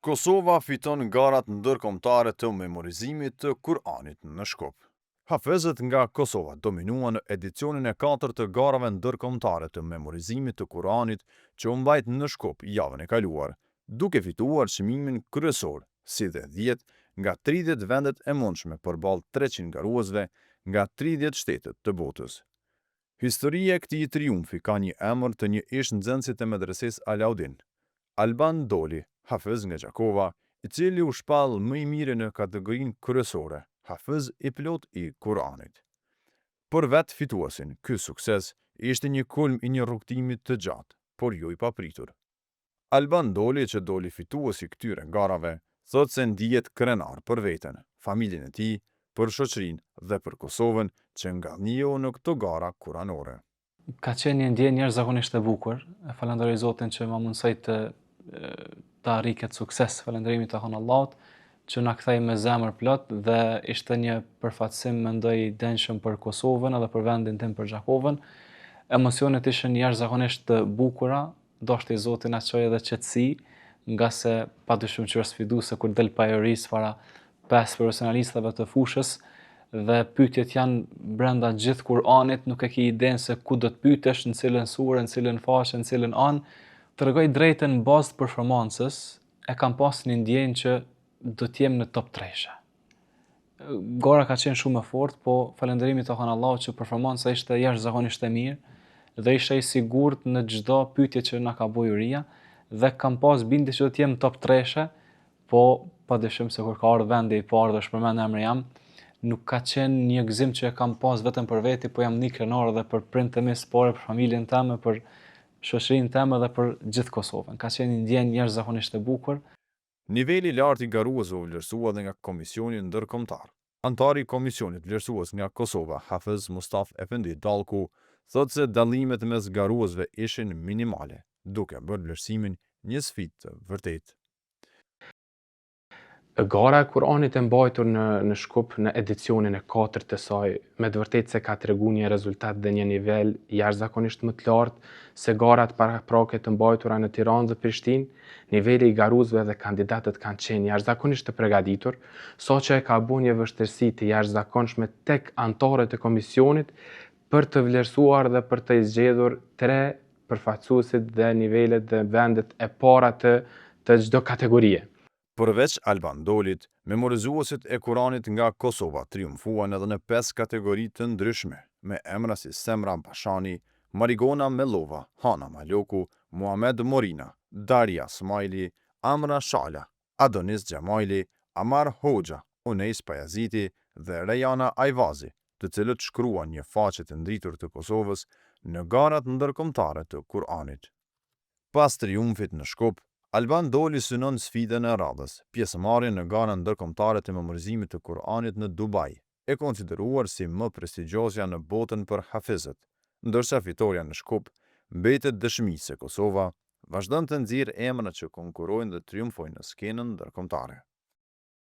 Kosova fiton garat ndërkombëtare të memorizimit të Kur'anit në Shkup. Hafezët nga Kosova dominuan në edicionin e 4 të garave ndërkombëtare të memorizimit të Kur'anit që u mbajt në Shkup javën e kaluar, duke fituar çmimin kryesor, si dhe 10 nga 30 vendet e mundshme përballë 300 garuesve nga 30 shtete të botës. Historia e këtij triumfi ka një emër të një ish nxënësit të medreses Alaudin, Alban Doli, hafez nga Gjakova, i cili u shpall më i miri në kategorinë kryesore, hafez i plot i Kur'anit. Për vetë fituesin, ky sukses ishte një kulm i një rrugtimi të gjatë, por jo i papritur. Alban Doli, që doli fituesi këtyre garave, thot se ndihet krenar për veten, familjen e tij, për shoqërinë dhe për Kosovën që ngallnjeu në këto gara kuranore. Ka qenë një ndjenjë jashtëzakonisht e bukur. Falenderoj Zotin që ma mundsoi të arri këtë sukses. Falënderimi të Allahut që na kthei me zemër plot dhe ishte një përfaqësim mendoj i denshëm për Kosovën edhe për vendin tim, për Gjakovën. Emocionet ishin jashtëzakonisht të bukura, doshte i Zoti na çojë edhe qetësi, nga se padyshim që është sfiduese kur del pajoris para 5 profesionalistëve të fushës dhe pyetjet janë brenda gjithë Kur'anit, nuk e ke idenë se ku do të pyetesh, në cilën sure, në cilën faqe, në cilën anë. Të rregoj drejtën në bazë të performancës, e kam pas një ndjenjë që do të jem në top 3. Gara ka qenë shumë e fortë, po falënderimi të Allahut që performanca ishte jashtëzakonisht e mirë dhe isha i sigurt në çdo pyetje që na ka bërë juria dhe kam pas bindje që do të jem në top 3, po padyshim se kur ka ardhur vendi i parë dhe shpërmend emrin jam, nuk ka qenë një gëzim që e kam pas vetëm për veti, po jam një krenar edhe për prindët e mi së pari, për familjen time, për shoqërinë time dhe për gjithë Kosovën. Ka qenë një ndjenjë jashtëzakonisht e bukur. Niveli i lartë i garuesve u vlerësua edhe nga Komisioni Ndërkombëtar. Antari i komisionit vlerësues nga Kosova, Hafez Mustaf Efendi Dallku, thotë se dallimet mes garuesve ishin minimale, duke bërë vlerësimin një sfidë të vërtetë. Gara e Kur'anit e mbajtur në Shkup në edicionin e 4 të saj, me të vërtetë se ka tregu një rezultat dhe një nivel jashtëzakonisht më të lartë se garat paraprake të mbajtura në Tiranë dhe Prishtinë. Niveli i garuesve dhe kandidatët kanë qenë jashtëzakonisht të përgatitur, saqë e ka bërë një vështirësi të jashtëzakonshme tek anëtarët e komisionit për të vlerësuar dhe për të zgjedhur 3 përfaqësuesit dhe nivelet dhe vendet e para të çdo kategorie. Përveç Alban Dolit, memorizuesit e Kuranit nga Kosova triumfuan edhe në 5 kategori të ndryshme, me emra si Semra Bashani, Marigona Melova, Hana Maloku, Muhamed Morina, Daria Smajli, Amra Shala, Adonis Gjamajli, Amar Hoxha, Unes Pajaziti dhe Rejana Ajvazi, të cilët shkruan një faqe të ndritur të Kosovës në garat ndërkombëtare të Kuranit. Pas triumfit në Shkup, Alban Doli synon sfidën e radhës, pjesëmarrjen në gara ndërkombëtare të memorizimit të Kur'anit në Dubai, e konsideruar si më prestigjioza në botën për hafizët, ndërsa fitoria në Shkup mbetet dëshmi se Kosova vazhdon të nxjerrë emra që konkurrojnë dhe triumfojnë në skenën ndërkombëtare.